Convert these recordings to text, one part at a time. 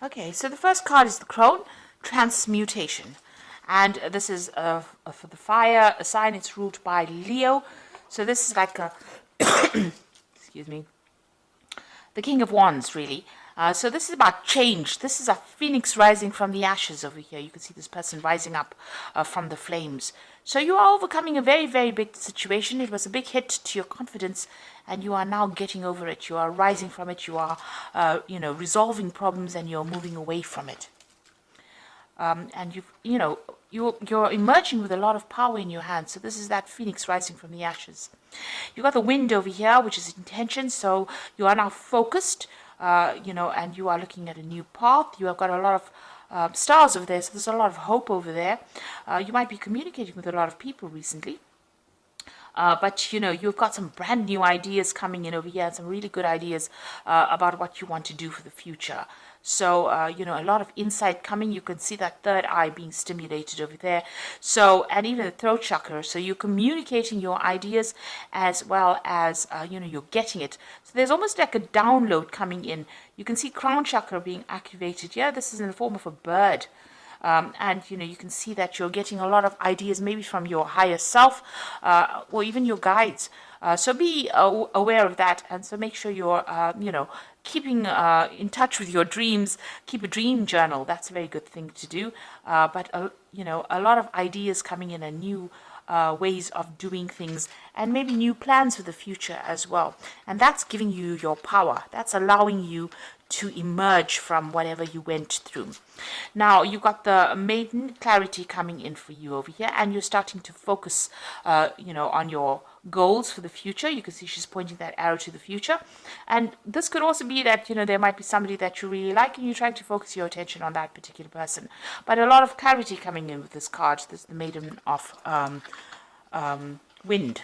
Okay, so the first card is the Crone, Transmutation. And this is for the fire, a sign. It's ruled by Leo. So this is like a, excuse me, the King of Wands, really. So this is about change. This is a phoenix rising from the ashes over here. You can see this person rising up from the flames. So you are overcoming a very, very big situation. It was a big hit to your confidence, and you are now getting over it. You are rising from it. You are, resolving problems, and you're moving away from it. And you're emerging with a lot of power in your hands. So this is that phoenix rising from the ashes. You got the wind over here, which is intention. So you are now focused, and you are looking at a new path. You have got a lot of stars over there, so there's a lot of hope over there. You might be communicating with a lot of people recently. But you've got some brand new ideas coming in over here, and some really good ideas about what you want to do for the future. So, a lot of insight coming. You can see that third eye being stimulated over there. So, and even the throat chakra. So you're communicating your ideas as well as, you're getting it. So there's almost like a download coming in. You can see crown chakra being activated. Yeah, this is in the form of a bird. And you can see that you're getting a lot of ideas maybe from your higher self or even your guides. So be aware of that, and so make sure you're keeping in touch with your dreams. Keep a dream journal. That's a very good thing to do. But a lot of ideas coming in, and new ways of doing things, and maybe new plans for the future as well. And that's giving you your power. That's allowing you to emerge from whatever you went through. Now you got the maiden clarity coming in for you over here, and you're starting to focus, on your goals for the future. You can see she's pointing that arrow to the future, and this could also be that there might be somebody that you really like, and you're trying to focus your attention on that particular person. But a lot of clarity coming in with this card. This is the Maiden of Wind.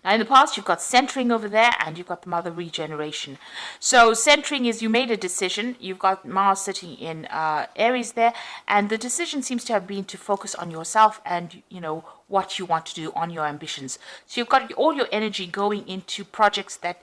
Now, in the past, you've got centering over there, and you've got the Mother Regeneration. So centering is you made a decision. You've got Mars sitting in Aries there, and the decision seems to have been to focus on yourself and, what you want to do, on your ambitions. So you've got all your energy going into projects that,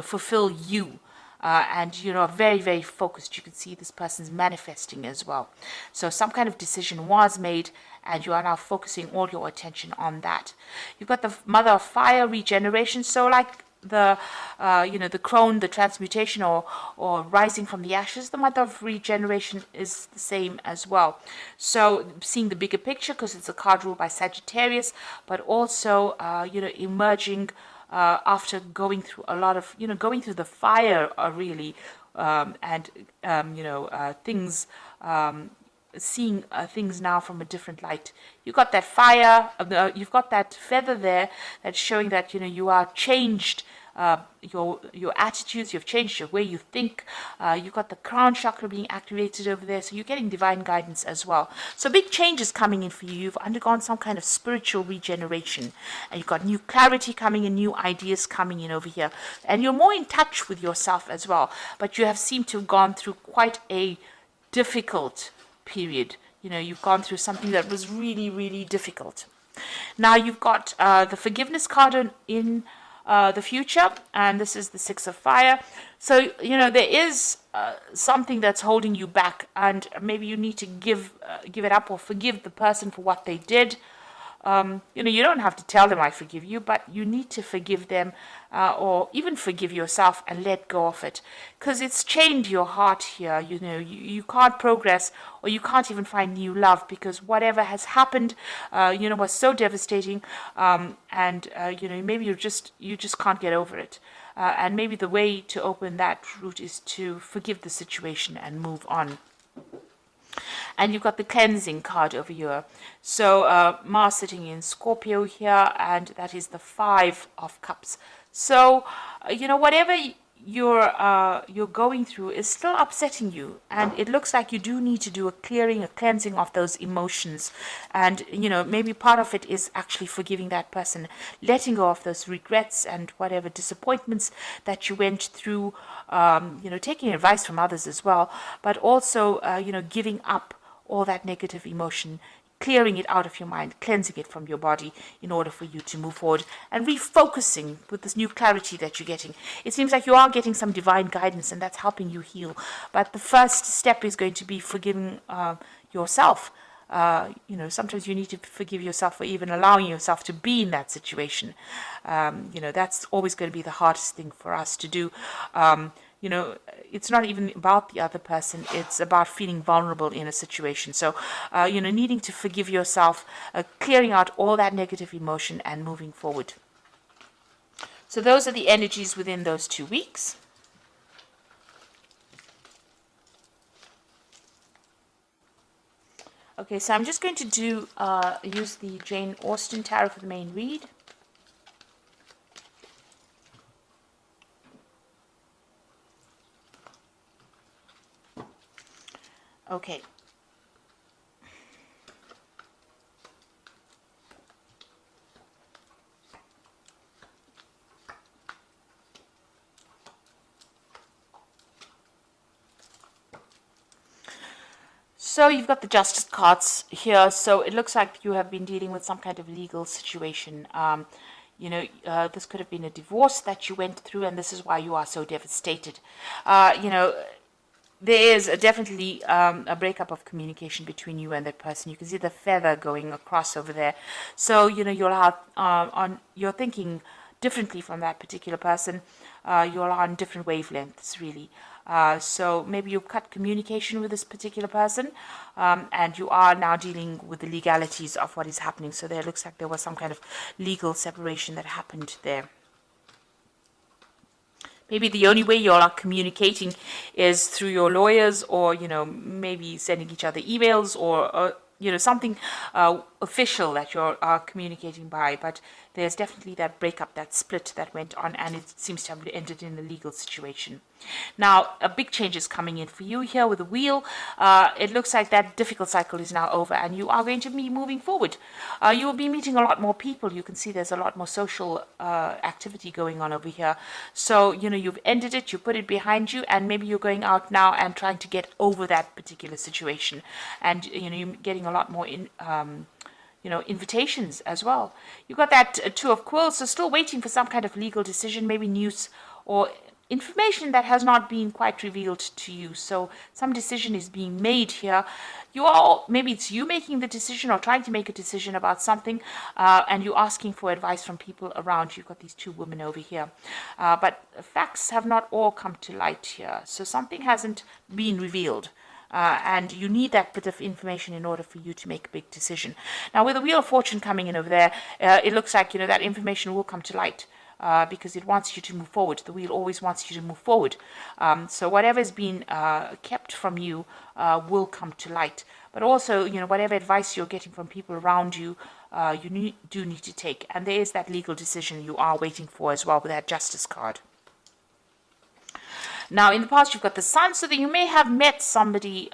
fulfill you. And are very, very focused. You can see this person's manifesting as well. So some kind of decision was made, and you are now focusing all your attention on that. You've got the Mother of Fire, Regeneration. So like the Crone, the transmutation, or rising from the ashes, the Mother of Regeneration is the same as well. So seeing the bigger picture, because it's a card ruled by Sagittarius, but also emerging after going through a lot of, going through the fire, really, and things, seeing things now from a different light. You got that fire, you've got that feather there that's showing that you are changed. Your attitudes, you've changed your way you think. You've got the crown chakra being activated over there, so you're getting divine guidance as well. So big changes coming in for you. You've undergone some kind of spiritual regeneration, and you've got new clarity coming in, new ideas coming in over here, and you're more in touch with yourself as well. But you have seemed to have gone through quite a difficult period. You've gone through something that was really, really difficult. Now you've got the forgiveness card in the future, and this is the Six of Fire. So there is something that's holding you back, and maybe you need to give it up, or forgive the person for what they did. You don't have to tell them I forgive you, but you need to forgive them, or even forgive yourself and let go of it, because it's chained your heart here. You can't progress, or you can't even find new love, because whatever has happened, was so devastating, and maybe you just can't get over it. And maybe the way to open that route is to forgive the situation and move on. And you've got the cleansing card over here. So Mars sitting in Scorpio here, and that is the Five of Cups. So whatever you're going through is still upsetting you, and it looks like you do need to do a clearing, a cleansing of those emotions. And maybe part of it is actually forgiving that person, letting go of those regrets and whatever disappointments that you went through, taking advice from others as well, but also giving up all that negative emotion, clearing it out of your mind, cleansing it from your body in order for you to move forward and refocusing with this new clarity that you're getting. It seems like you are getting some divine guidance and that's helping you heal. But the first step is going to be forgiving yourself. Sometimes you need to forgive yourself for even allowing yourself to be in that situation. That's always going to be the hardest thing for us to do. It's not even about the other person. It's about feeling vulnerable in a situation. So, needing to forgive yourself, clearing out all that negative emotion and moving forward. So those are the energies within those 2 weeks. Okay, so I'm just going to use the Jane Austen Tarot for the main read. Okay. So you've got the Justice cards here. So it looks like you have been dealing with some kind of legal situation. This could have been a divorce that you went through, and this is why you are so devastated. There is definitely a breakup of communication between you and that person. You can see the feather going across over there. So, you're thinking differently from that particular person. You're on different wavelengths, really. So maybe you cut communication with this particular person, and you are now dealing with the legalities of what is happening. So there looks like there was some kind of legal separation that happened there. Maybe the only way you all are communicating is through your lawyers, or maybe sending each other emails, or something official that you are communicating by. But there's definitely that breakup, that split that went on, and it seems to have ended in a legal situation. Now, a big change is coming in for you here with the wheel. It looks like that difficult cycle is now over, and you are going to be moving forward. You will be meeting a lot more people. You can see there's a lot more social activity going on over here. So, you've ended it, you put it behind you, and maybe you're going out now and trying to get over that particular situation. And, you're getting a lot more invitations as well. You've got that Two of Quills, so still waiting for some kind of legal decision, maybe news or information that has not been quite revealed to you. So some decision is being made here. Maybe it's you making the decision or trying to make a decision about something, and you're asking for advice from people around you. You've got these two women over here. But facts have not all come to light here. So something hasn't been revealed. And you need that bit of information in order for you to make a big decision. Now, with the Wheel of Fortune coming in over there, it looks like, that information will come to light because it wants you to move forward. The wheel always wants you to move forward. So whatever has been kept from you will come to light. But also, whatever advice you're getting from people around you, do need to take. And there is that legal decision you are waiting for as well with that Justice card. Now, in the past, you've got the Sun, so that you may have met somebody,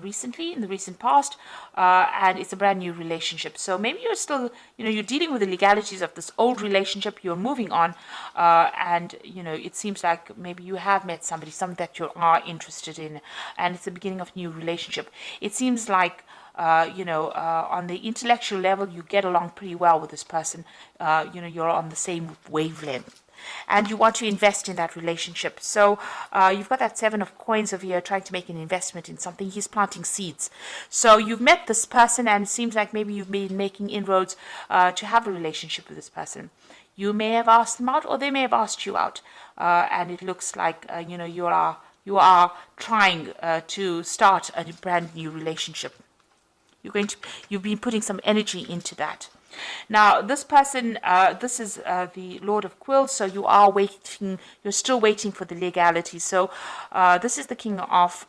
recently, in the recent past, and it's a brand new relationship. So maybe you're still, you're dealing with the legalities of this old relationship, you're moving on, and, it seems like maybe you have met somebody that you are interested in, and it's the beginning of a new relationship. It seems like, on the intellectual level, you get along pretty well with this person. You're on the same wavelength. And you want to invest in that relationship. So you've got that Seven of Coins over here trying to make an investment in something. He's planting seeds. So you've met this person, and it seems like maybe you've been making inroads to have a relationship with this person. You may have asked them out, or they may have asked you out. And it looks like, you are trying to start a brand new relationship. You've been putting some energy into that. Now, this person, this is the Lord of Quills, so you are waiting, you're still waiting for the legality. So this is the King of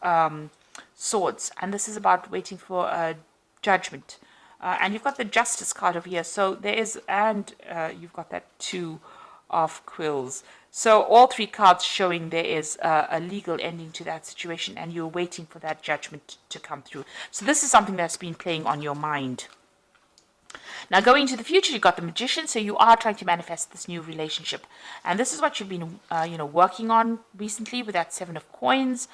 Swords, and this is about waiting for judgment. And you've got the Justice card over here, so there is, and you've got that Two of Quills. So all three cards showing there is a legal ending to that situation, and you're waiting for that judgment to come through. So this is something that's been playing on your mind. Now, going into the future, you've got the Magician, so you are trying to manifest this new relationship. And this is what you've been, working on recently with that Seven of Coins.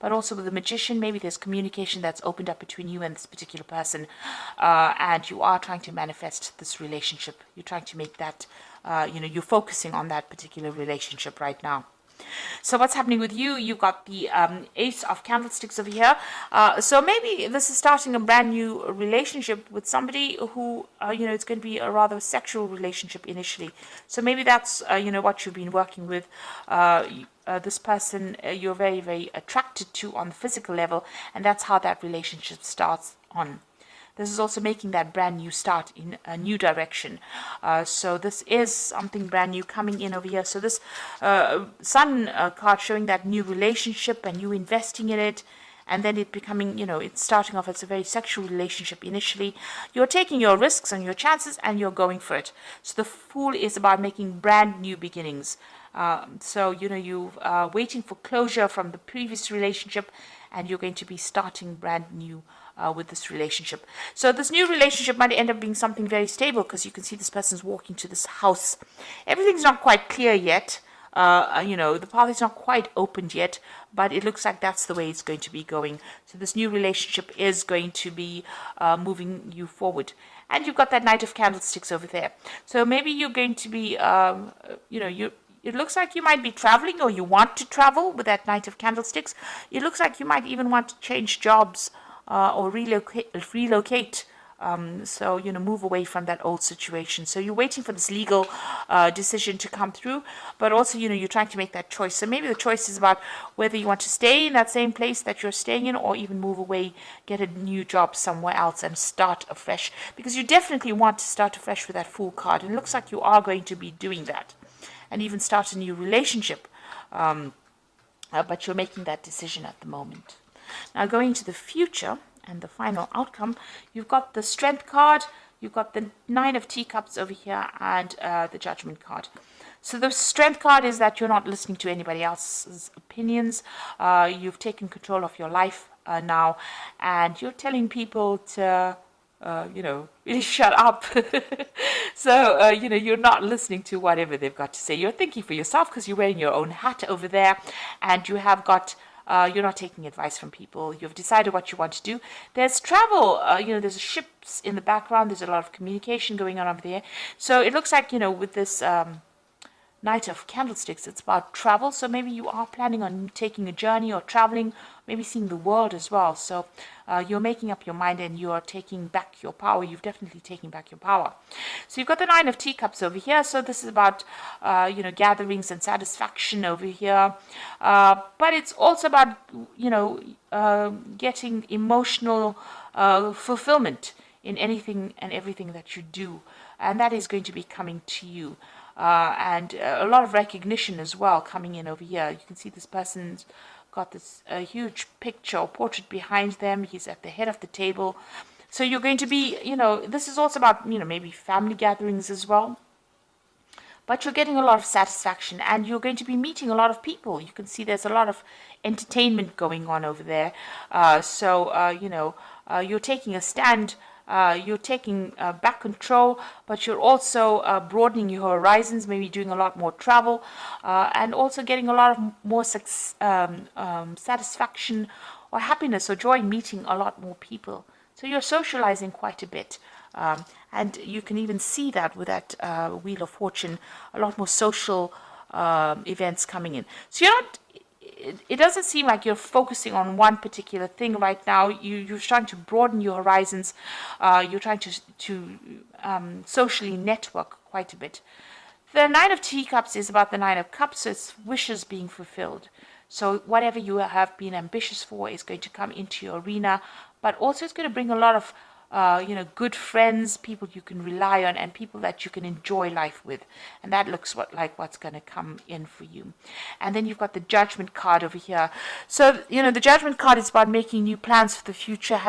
but also with the Magician, maybe there's communication that's opened up between you and this particular person, and you are trying to manifest this relationship. You're trying to make that, you're focusing on that particular relationship right now. So what's happening with you? You've got the Ace of Candlesticks over here. So maybe this is starting a brand new relationship with somebody who, it's going to be a rather sexual relationship initially. So maybe that's, what you've been working with. This person you're very, very attracted to on the physical level, and that's how that relationship starts on. This is also making that brand new start in a new direction. So this is something brand new coming in over here. So this Sun card showing that new relationship and you investing in it, and then it becoming, it's starting off as a very sexual relationship initially. You're taking your risks and your chances and you're going for it. So the Fool is about making brand new beginnings. So, you're waiting for closure from the previous relationship, and you're going to be starting brand new with this relationship. So this new relationship might end up being something very stable, because you can see this person's walking to this house. Everything's not quite clear yet. The path is not quite opened yet, but it looks like that's the way it's going to be going. So this new relationship is going to be moving you forward. And you've got that Knight of Candlesticks over there. So maybe you're going to be, it looks like you might be traveling, or you want to travel with that Knight of Candlesticks. It looks like you might even want to change jobs or relocate. So, move away from that old situation. So you're waiting for this legal decision to come through, but also, you're trying to make that choice. So maybe the choice is about whether you want to stay in that same place that you're staying in, or even move away, get a new job somewhere else and start afresh. Because you definitely want to start afresh with that Fool card. And it looks like you are going to be doing that, and even start a new relationship. But you're making that decision at the moment. Now, going to the future and the final outcome, you've got the Strength card, you've got the Nine of Teacups over here, and the Judgment card. So the Strength card is that you're not listening to anybody else's opinions. You've taken control of your life now, and you're telling people to really shut up. So, you're not listening to whatever they've got to say. You're thinking for yourself, because you're wearing your own hat over there, and you have got, you're not taking advice from people. You've decided what you want to do. There's travel, there's ships in the background. There's a lot of communication going on over there. So it looks like, with this Knight of Candlesticks, it's about travel. So maybe you are planning on taking a journey or traveling, maybe seeing the world as well. So you're making up your mind, and you're taking back your power. You've definitely taken back your power. So you've got the Nine of Teacups over here. So this is about, gatherings and satisfaction over here. But it's also about, getting emotional fulfillment in anything and everything that you do. And that is going to be coming to you. And a lot of recognition as well coming in over here. You can see this person's got this huge picture or portrait behind them. He's at the head of the table. So you're going to be, this is also about, maybe family gatherings as well. But you're getting a lot of satisfaction, and you're going to be meeting a lot of people. You can see there's a lot of entertainment going on over there. You're taking a stand. You're taking back control, but you're also broadening your horizons, maybe doing a lot more travel, and also getting a lot of more satisfaction or happiness or joy meeting a lot more people. So you're socializing quite a bit. And you can even see that with that Wheel of Fortune, a lot more social events coming in. So you're not, it doesn't seem like you're focusing on one particular thing right now. You're trying to broaden your horizons. You're trying to socially network quite a bit. The Nine of Teacups is about the Nine of Cups, so it's wishes being fulfilled. So whatever you have been ambitious for is going to come into your arena, but also it's going to bring a lot of good friends, people you can rely on, and people that you can enjoy life with. And that looks like what's going to come in for you. And then you've got the Judgment card over here. So, the Judgment card is about making new plans for the future,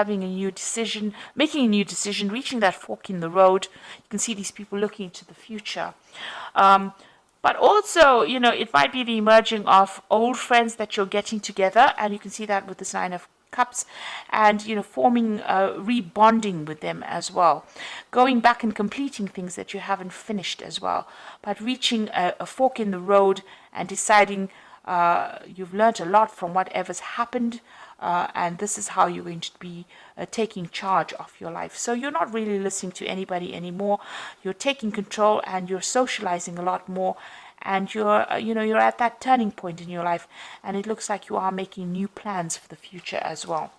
making a new decision, reaching that fork in the road. You can see these people looking into the future. But also, it might be the emerging of old friends that you're getting together, and you can see that with this Nine of Cups, and forming rebonding with them as well, going back and completing things that you haven't finished as well, but reaching a fork in the road and deciding You've learned a lot from whatever's happened, and this is how you're going to be taking charge of your life. So you're not really listening to anybody anymore. You're taking control, and you're socializing a lot more. And you're, you're at that turning point in your life, and it looks like you are making new plans for the future as well.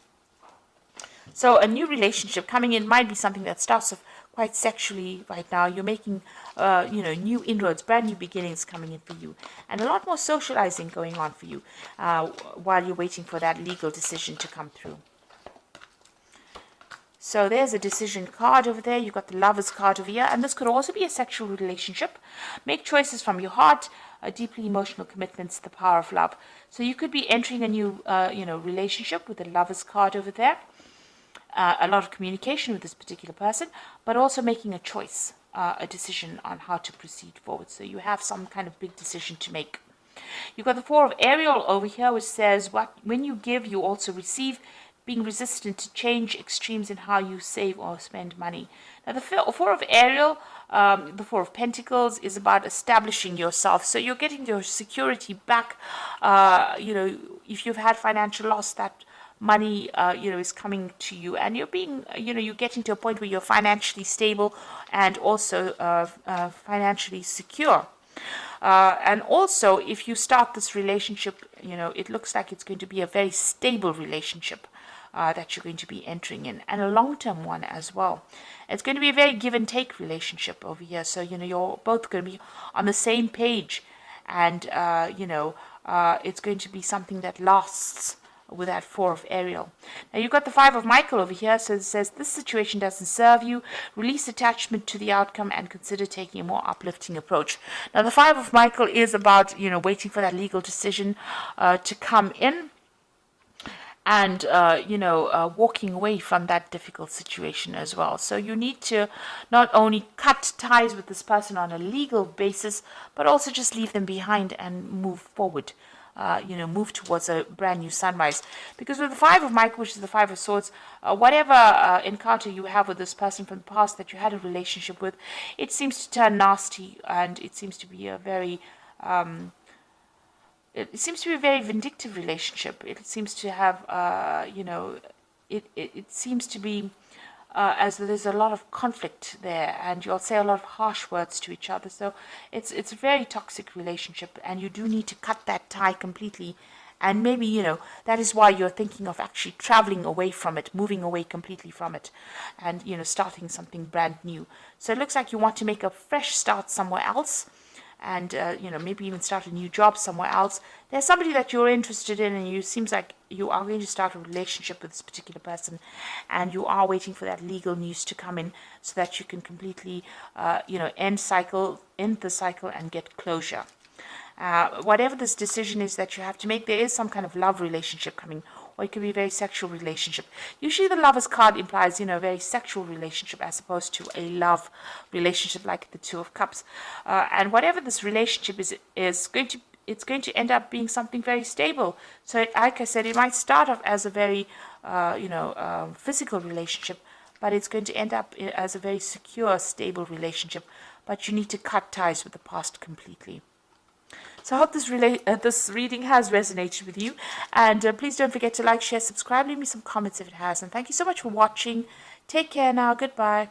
So a new relationship coming in might be something that starts off quite sexually right now. You're making, new inroads, brand new beginnings coming in for you, and a lot more socializing going on for you while you're waiting for that legal decision to come through. So there's a decision card over there. You've got the Lovers card over here, and this could also be a sexual relationship. Make choices from your heart. Deeply emotional commitments, the power of love. So you could be entering a new, relationship with the Lovers card over there. A lot of communication with this particular person, but also making a choice, a decision on how to proceed forward. So you have some kind of big decision to make. You've got the Four of Ariel over here, which says, when you give, you also receive, being resistant to change, extremes in how you save or spend money. Now, the Four of Ariel, the Four of Pentacles, is about establishing yourself. So you're getting your security back. If you've had financial loss, that money, is coming to you, and you're being, you're getting to a point where you're financially stable and also financially secure. And also, if you start this relationship, it looks like it's going to be a very stable relationship that you're going to be entering in, and a long-term one as well. It's going to be a very give and take relationship over here. So, you're both going to be on the same page, and, it's going to be something that lasts with that Four of Ariel. Now you've got the Five of Michael over here, so it says this situation doesn't serve you. Release attachment to the outcome and consider taking a more uplifting approach. Now the Five of Michael is about, waiting for that legal decision to come in, and walking away from that difficult situation as well. So you need to not only cut ties with this person on a legal basis, but also just leave them behind and move forward. Move towards a brand new sunrise. Because with the Five of Michael, which is the Five of Swords, whatever encounter you have with this person from the past that you had a relationship with, it seems to turn nasty, and it seems to be a very vindictive relationship. It seems to have, it seems to be as though there's a lot of conflict there, and you'll say a lot of harsh words to each other. So it's a very toxic relationship, and you do need to cut that tie completely. And maybe, that is why you're thinking of actually traveling away from it, moving away completely from it, and, starting something brand new. So it looks like you want to make a fresh start somewhere else, and maybe even start a new job somewhere else. There's somebody that you're interested in, and it seems like you are going to start a relationship with this particular person, and you are waiting for that legal news to come in so that you can completely end the cycle and get closure. Whatever this decision is that you have to make, there is some kind of love relationship coming, or it could be a very sexual relationship. Usually the Lovers card implies, a very sexual relationship as opposed to a love relationship like the Two of Cups. And whatever this relationship is it's going to end up being something very stable. So like I said, it might start off as a very, physical relationship, but it's going to end up as a very secure, stable relationship. But you need to cut ties with the past completely. So I hope this reading has resonated with you. And please don't forget to like, share, subscribe, leave me some comments if it has. And thank you so much for watching. Take care now. Goodbye.